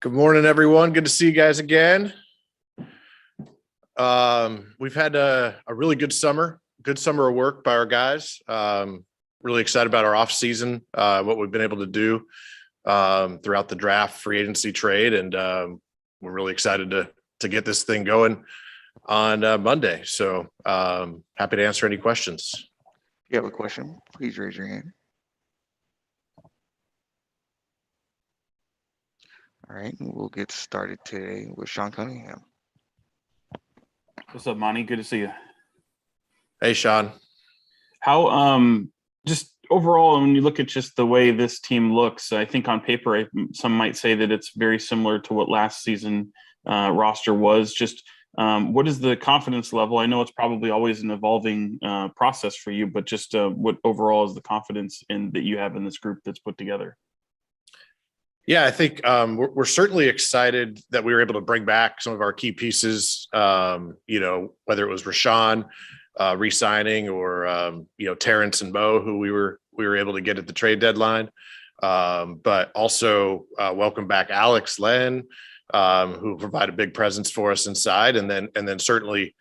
Good morning, everyone. Good to see you guys again. We've had a really good summer of work by our guys. Really excited about our off season, what we've been able to do throughout the draft, free agency, trade, and we're really excited to get this thing going on Monday. So happy to answer any questions. If you have a question, please raise your hand. All right, and we'll get started today with Sean Cunningham. What's up, Monty? Good to see you. Hey, Sean. How just overall, when you look at just the way this team looks, I think on paper, some might say that it's very similar to what last season roster was. Just what is the confidence level? I know it's probably always an evolving process for you, but just what overall is the confidence that you have in this group that's put together? Yeah, I think we're certainly excited that we were able to bring back some of our key pieces, whether it was Rashawn re-signing or, Terrence and Mo, who we were able to get at the trade deadline. But also welcome back Alex Len, who provided a big presence for us inside. And then certainly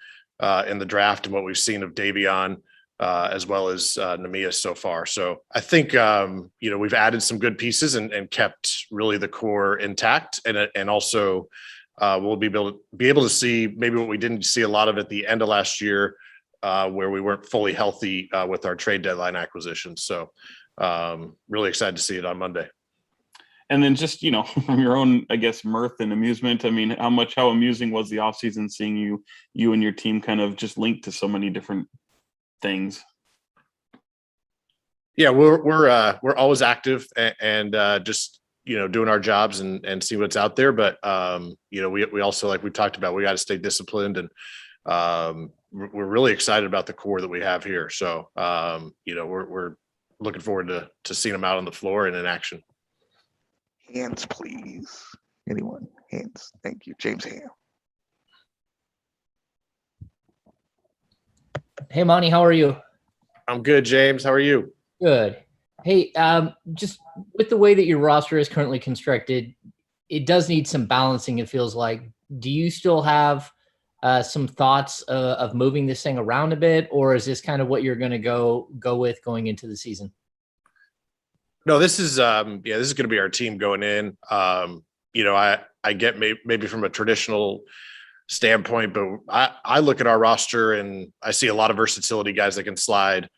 in the draft and what we've seen of Davion, as well as Namias so far. So I think, we've added some good pieces and kept really the core intact. And also we'll be able to see maybe what we didn't see a lot of at the end of last year, where we weren't fully healthy with our trade deadline acquisitions. So really excited to see it on Monday. And then just, from your own, I guess, mirth and amusement, I mean, how amusing was the offseason seeing you and your team kind of just linked to so many different things? Yeah, we're always active and just doing our jobs and see what's out there. But we also, like we talked about, we got to stay disciplined, and we're really excited about the core that we have here. So we're looking forward to seeing them out on the floor and in action. Hands, please. Anyone? Hands. Thank you, James Hale. Hey, Monty, how are you? I'm good, James. How are you? Good. Hey, just with the way that your roster is currently constructed, it does need some balancing, it feels like. Do you still have some thoughts of moving this thing around a bit, or is this kind of what you're going to go with going into the season? No, this is going to be our team going in. I get maybe from a traditional standpoint, but I look at our roster and I see a lot of versatility, guys that can slide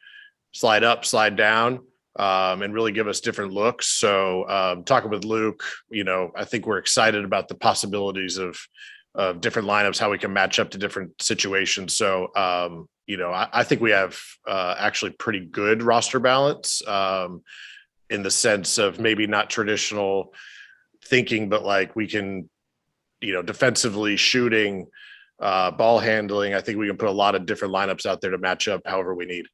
up, slide down, and really give us different looks. So talking with Luke, I think we're excited about the possibilities of different lineups, how we can match up to different situations. So, I think we have actually pretty good roster balance in the sense of maybe not traditional thinking, but like we can, defensively, shooting, ball handling. I think we can put a lot of different lineups out there to match up however we need.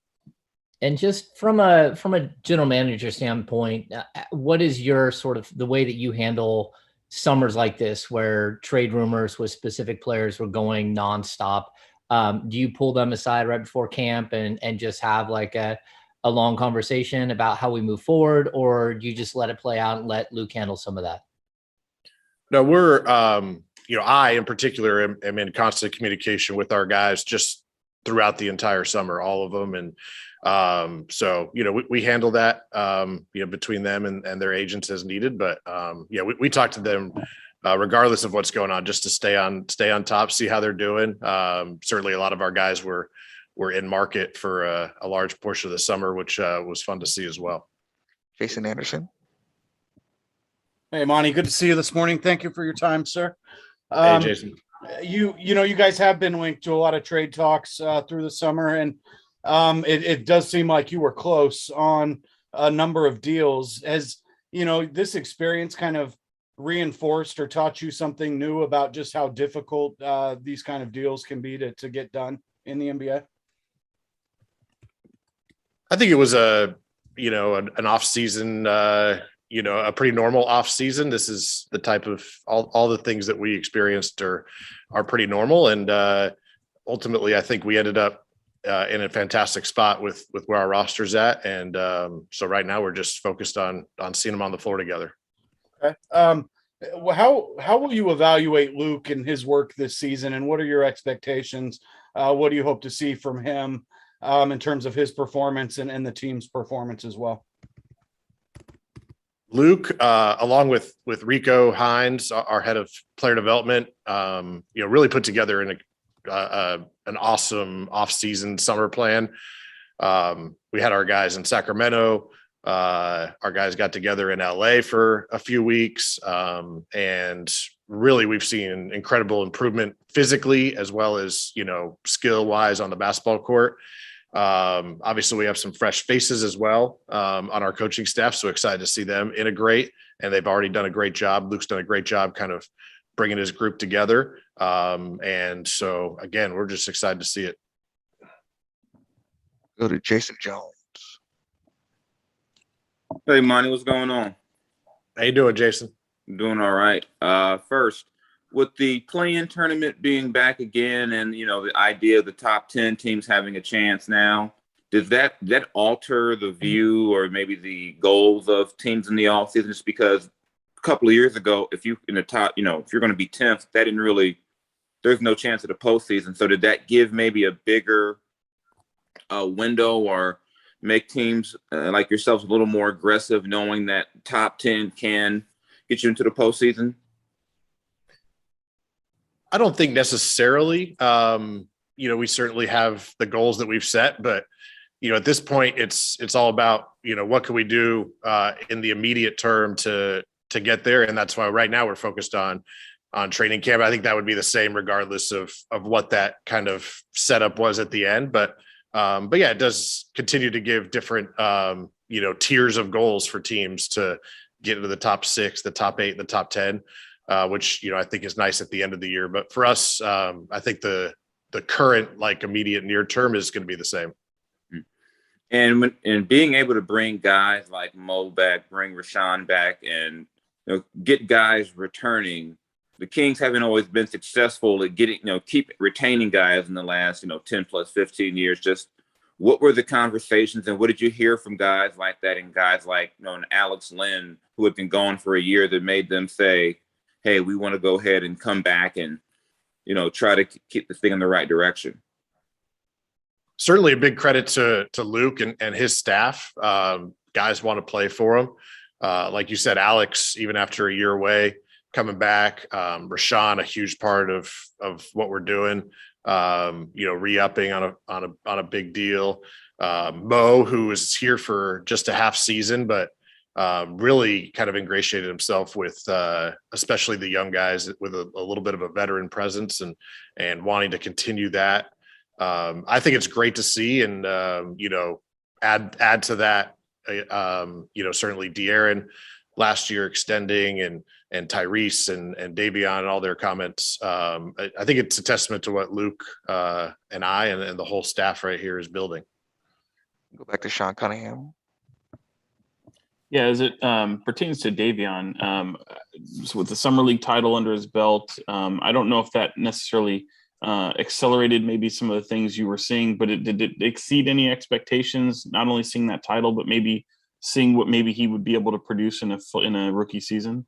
And just from a general manager standpoint, what is your sort of the way that you handle summers like this, where trade rumors with specific players were going nonstop? Do you pull them aside right before camp and just have like a long conversation about how we move forward, or do you just let it play out and let Luke handle some of that? No, we're, I in particular am in constant communication with our guys just throughout the entire summer, all of them. And so, we handle that, between them and their agents as needed. But we talk to them regardless of what's going on, just to stay on top, see how they're doing. Certainly a lot of our guys were in market for a large portion of the summer, which was fun to see as well. Jason Anderson. Hey, Monty, good to see you this morning. Thank you for your time, sir. Hey, Jason. You guys have been linked to a lot of trade talks through the summer, and it does seem like you were close on a number of deals. Has this experience kind of reinforced or taught you something new about just how difficult these kind of deals can be to get done in the NBA? I think it was an off season, a pretty normal off season. This is the type of all the things that we experienced are pretty normal. And ultimately, I think we ended up in a fantastic spot with where our roster's at. And so right now we're just focused on seeing them on the floor together. Okay. How will you evaluate Luke and his work this season, and what are your expectations? What do you hope to see from him in terms of his performance and the team's performance as well? Luke, along with Rico Hines, our head of player development, really put together an awesome off-season summer plan. We had our guys in Sacramento. Our guys got together in LA for a few weeks. And really, we've seen incredible improvement physically as well as, skill wise on the basketball court. Obviously, we have some fresh faces as well on our coaching staff. So excited to see them integrate. And they've already done a great job. Luke's done a great job kind of bringing his group together. And so, again, we're just excited to see it. Go to Jason Jones. Hey, Monty, what's going on? How you doing, Jason? Doing all right. First, with the play-in tournament being back again and, the idea of the top 10 teams having a chance now, does that alter the view or maybe the goals of teams in the offseason? Just because a couple of years ago, if you in the top, if you're going to be 10th, that didn't really – there's no chance of the postseason. So did that give maybe a bigger window or – make teams like yourselves a little more aggressive, knowing that top 10 can get you into the postseason? I don't think necessarily. We certainly have the goals that we've set, but at this point, it's all about what can we do in the immediate term to get there, and that's why right now we're focused on training camp. I think that would be the same regardless of what that kind of setup was at the end, but yeah, it does continue to give different, tiers of goals for teams to get into the top 6, the top 8, the top 10, which, I think is nice at the end of the year. But for us, I think the current immediate near term is going to be the same. And being able to bring guys like Mo back, bring Rashawn back, and get guys returning. The Kings haven't always been successful at getting, keep retaining guys in the last, 10 plus 15 years. Just what were the conversations and what did you hear from guys like that and guys like, an Alex Lynn who had been gone for a year that made them say, hey, we want to go ahead and come back and, try to keep this thing in the right direction? Certainly a big credit to Luke and his staff. Guys want to play for him. Like you said, Alex, even after a year away, coming back, Rashawn, a huge part of what we're doing, re-upping on a big deal. Mo, who was here for just a half season, but really kind of ingratiated himself with especially the young guys with a little bit of a veteran presence and wanting to continue that. I think it's great to see and, add to that, certainly De'Aaron last year extending and Tyrese and Davion and all their comments. I think it's a testament to what Luke and I and the whole staff right here is building. Go back to Sean Cunningham. Yeah, as it pertains to Davion, with the Summer League title under his belt, I don't know if that necessarily accelerated maybe some of the things you were seeing, but did it exceed any expectations, not only seeing that title, but maybe seeing what maybe he would be able to produce in a rookie season?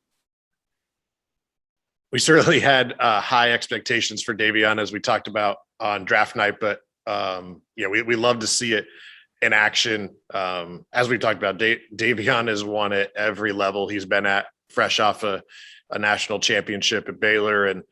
We certainly had high expectations for Davion, as we talked about on draft night, but we love to see it in action. As we talked about, Davion has won at every level he's been at, fresh off a national championship at Baylor, and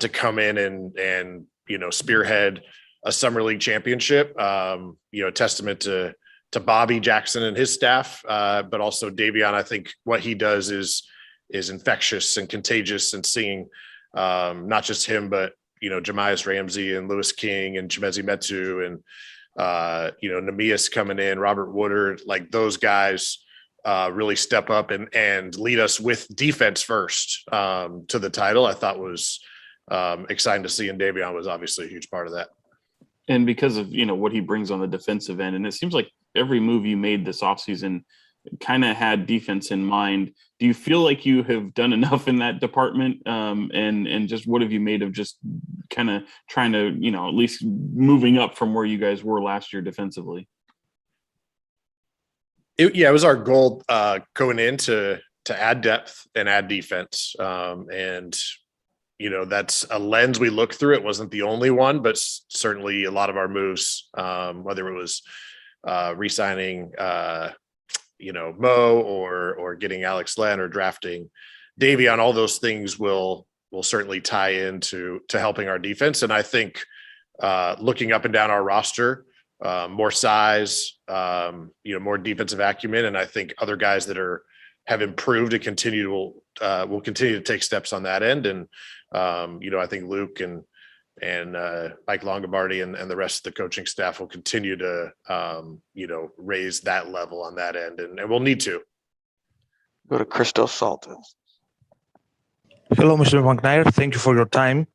to come in and spearhead a summer league championship, a testament to Bobby Jackson and his staff, but also Davion. I think what he does is infectious and contagious, and seeing not just him, but Jemias Ramsey and Lewis King and Chimezi Metu and Namias coming in, Robert Woodard, like those guys really step up and lead us with defense first to the title. I thought was exciting to see, and Davion was obviously a huge part of that. And because of what he brings on the defensive end, and it seems like every move you made this offseason kind of had defense in mind. Do you feel like you have done enough in that department? And just what have you made of just kind of trying to, at least moving up from where you guys were last year defensively? It was our goal going into add depth and add defense. And, that's a lens we look through. It wasn't the only one, but certainly a lot of our moves, whether it was re-signing, Mo or getting Alex Len or drafting Davion, all those things will certainly tie into helping our defense. And I think looking up and down our roster, more size, more defensive acumen, and I think other guys that have improved and will continue to take steps on that end. And I think Luke and Mike Longobardi and the rest of the coaching staff will continue to raise that level on that end, and we'll need to. Go to Crystal Saltis. Hello, Mr. McNair. Thank you for your time.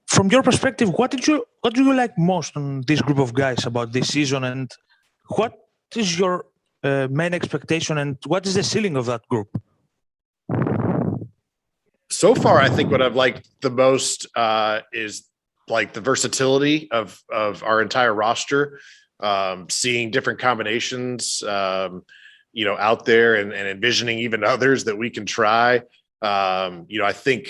From your perspective, what do you like most on this group of guys about this season, and what is your main expectation, and what is the ceiling of that group? So far, I think what I've liked the most is like the versatility of our entire roster, seeing different combinations, out there and envisioning even others that we can try. I think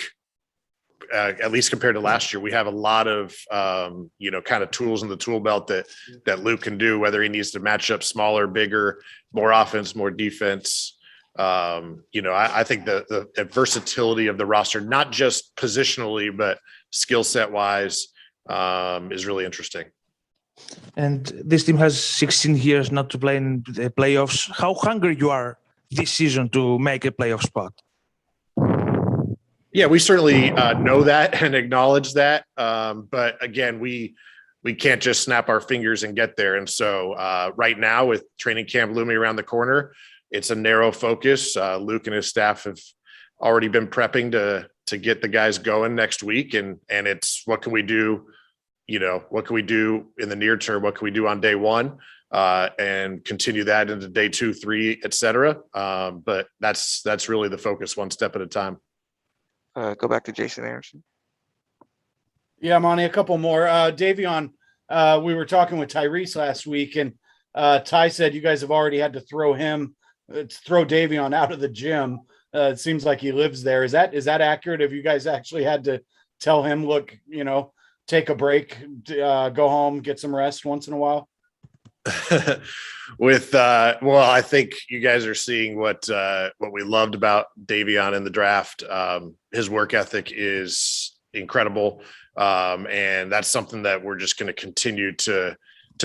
at least compared to last year, we have a lot of, kind of tools in the tool belt that Luke can do, whether he needs to match up smaller, bigger, more offense, more defense. I think the versatility of the roster, not just positionally, but skill set wise, is really interesting. And this team has 16 years not to play in the playoffs. How hungry you are this season to make a playoff spot? Yeah, we certainly know that and acknowledge that. But again, we can't just snap our fingers and get there. And so right now, with training camp looming around the corner, it's a narrow focus. Luke and his staff have already been prepping to get the guys going next week. And it's what can we do? What can we do in the near term? What can we do on day one? And continue that into day 2, 3, et cetera. But that's really the focus, one step at a time. Go back to Jason Anderson. Yeah, Monty, a couple more. Davion, we were talking with Tyrese last week, and Ty said you guys have already had to throw Davion out of the gym. It seems like he lives there. Is that accurate? Have you guys actually had to tell him, look, take a break, go home, get some rest once in a while? I think you guys are seeing what we loved about Davion in the draft. His work ethic is incredible. And that's something that we're just going to continue to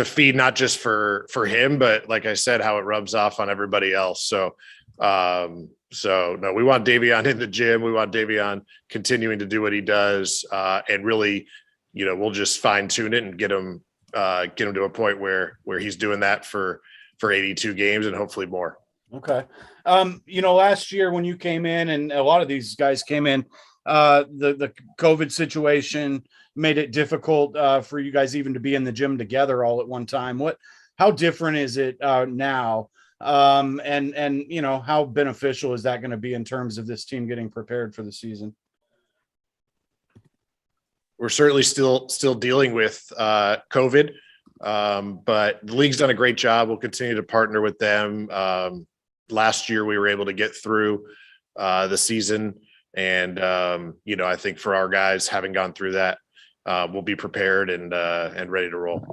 feed, not just for him, but like I said, how it rubs off on everybody else. So no, we want Davion in the gym. We want Davion continuing to do what he does. And really, we'll just fine tune it and get him to a point where he's doing that for 82 games and hopefully more. Okay. Last year when you came in, and a lot of these guys came in, the COVID situation made it difficult for you guys even to be in the gym together all at one time. How different is it now? And how beneficial is that going to be in terms of this team getting prepared for the season? We're certainly still dealing with COVID, but the league's done a great job. We'll continue to partner with them. Last year, we were able to get through the season, and I think for our guys, having gone through that, we'll be prepared and ready to roll.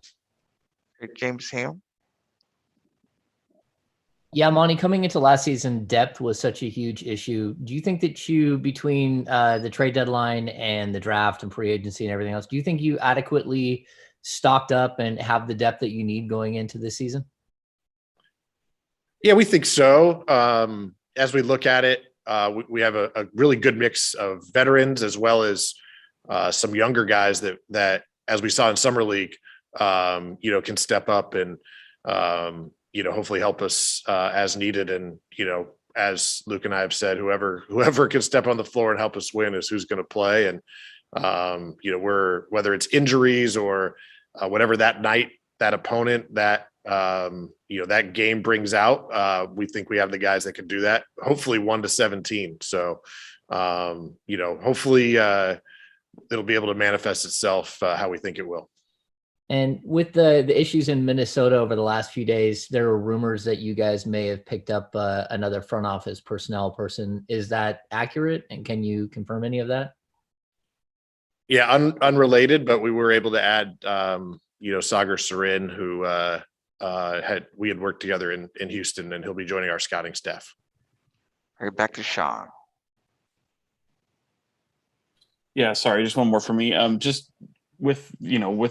James Ham. Yeah, Monty, coming into last season, depth was such a huge issue. Do you think that between the trade deadline and the draft and free agency and everything else, do you think you adequately stocked up and have the depth that you need going into this season? Yeah, we think so. As we look at it, we have a really good mix of veterans as well as some younger guys that, as we saw in Summer League, can step up and, hopefully help us as needed. And, as Luke and I have said, whoever can step on the floor and help us win is who's going to play. And, whether it's injuries or whatever that night, that opponent, that game brings out, we think we have the guys that can do that, hopefully 1 to 17. So, hopefully it'll be able to manifest itself how we think it will. And with the issues in Minnesota over the last few days, there were rumors that you guys may have picked up another front office personnel person. Is that accurate? And can you confirm any of that? Yeah, unrelated, but we were able to add, Sagar Sarin, who we had worked together in Houston, and he'll be joining our scouting staff. All right, back to Sean. Yeah, sorry, just one more for me. Just with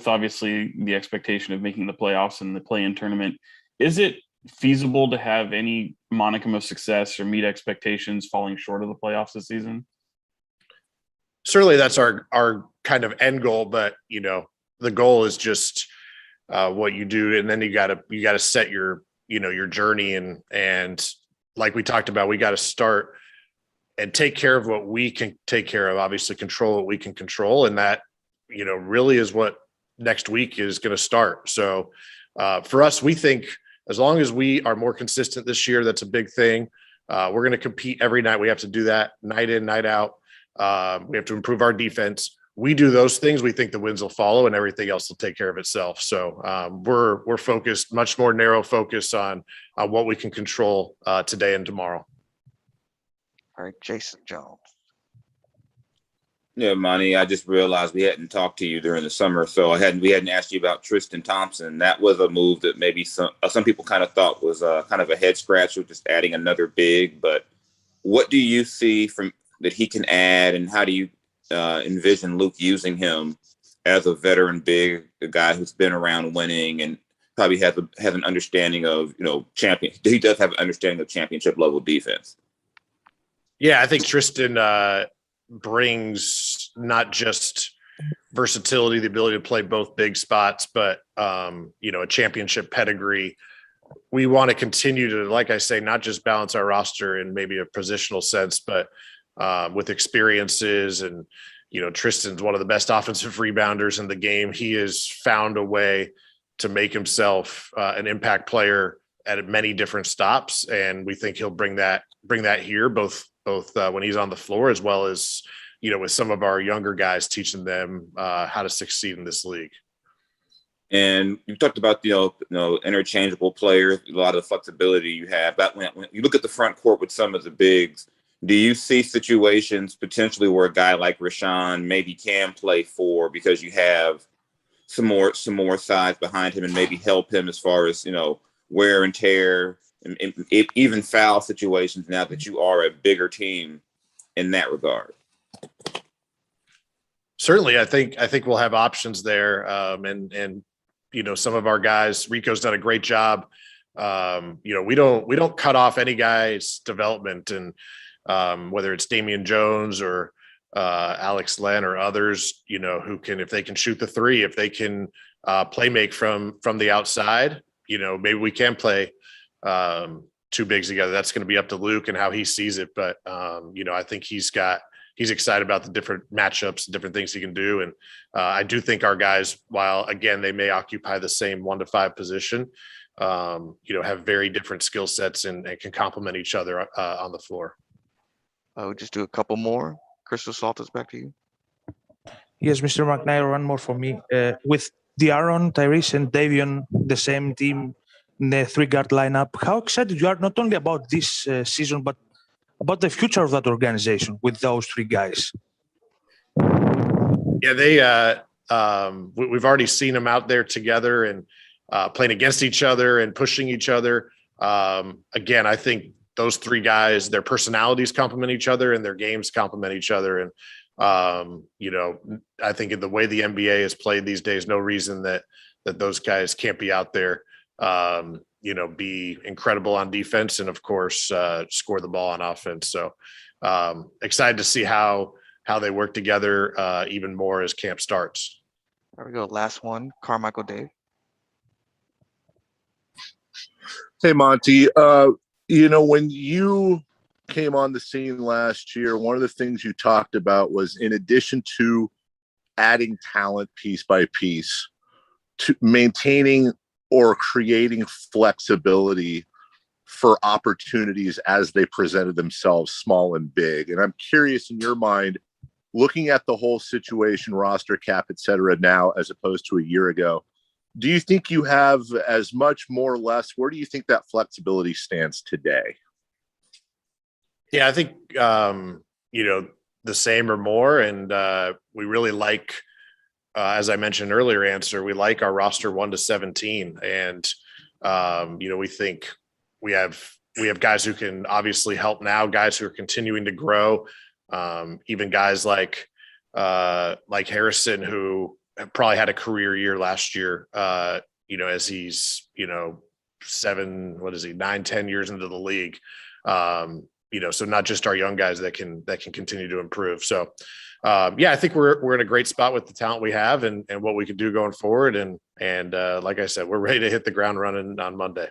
obviously the expectation of making the playoffs and the play-in tournament, is it feasible to have any monicum of success or meet expectations falling short of the playoffs this season? Certainly that's our kind of end goal, but the goal is just what you do, and then you got to set your journey, and like we talked about, we got to start and take care of what we can take care of, obviously control what we can control, and that really is what next week is going to start. So for us, we think as long as we are more consistent this year, that's a big thing. We're going to compete every night. We have to do that night in, night out. We have to improve our defense. We do those things, we think the wins will follow, and everything else will take care of itself. So we're focused, much more narrow focus on what we can control today and tomorrow. All right, Jason Jones. Yeah, Monty, I just realized we hadn't talked to you during the summer, so we hadn't asked you about Tristan Thompson. That was a move that maybe some people kind of thought was kind of a head scratcher, just adding another big. But what do you see from that he can add, and how do you envision Luke using him as a veteran big, a guy who's been around winning and probably has an understanding of champion? He does have an understanding of championship level defense. Yeah, I think Tristan brings not just versatility, the ability to play both big spots, but a championship pedigree. We want to continue to, like I say, not just balance our roster in maybe a positional sense, but with experiences. And Tristan's one of the best offensive rebounders in the game. He has found a way to make himself an impact player at many different stops, and we think he'll bring that here, both when he's on the floor, as well as with some of our younger guys, teaching them how to succeed in this league. And you talked about interchangeable players, a lot of the flexibility you have. But when you look at the front court with some of the bigs, do you see situations potentially where a guy like Rashawn maybe can play four because you have some more size behind him and maybe help him as far as wear and tear and even foul situations now that you are a bigger team in that regard? Certainly, I think we'll have options there, and some of our guys. Rico's done a great job. We don't cut off any guy's development, and whether it's Damian Jones or Alex Len or others, who can, if they can shoot the three, if they can play make from the outside, maybe we can play two bigs together. That's going to be up to Luke and how he sees it. But, I think he's excited about the different matchups, different things he can do. And I do think our guys, while again, they may occupy the same 1 to 5 position, have very different skill sets and can complement each other on the floor. We'll just do a couple more. Crystal Salters, back to you. Yes, Mr. McNair, one more for me. With De'Aaron, Tyrese, and Davion, the same team in the 3-guard lineup, how excited you are not only about this season, but about the future of that organization with those 3 guys? Yeah, they we've already seen them out there together and playing against each other and pushing each other. Again, I think those 3 guys, their personalities complement each other and their games complement each other. And, I think in the way the NBA is played these days, no reason that those guys can't be out there, be incredible on defense and of course, score the ball on offense. So excited to see how they work together even more as camp starts. There we go. Last one, Carmichael Dave. Hey, Monty. When you came on the scene last year, one of the things you talked about was, in addition to adding talent piece by piece, to maintaining or creating flexibility for opportunities as they presented themselves, small and big. And I'm curious, in your mind, looking at the whole situation, roster cap, et cetera, now as opposed to a year ago, do you think you have as much, more or less? Where do you think that flexibility stands today? Yeah, I think the same or more, and we really like, as I mentioned earlier, we like our roster 1 to 17, and we think we have guys who can obviously help now, guys who are continuing to grow, even guys like Harrison, who probably had a career year last year, as he's 9-10 years into the league. So not just our young guys that can continue to improve. So I think we're in a great spot with the talent we have and what we can do going forward. And like I said, we're ready to hit the ground running on Monday.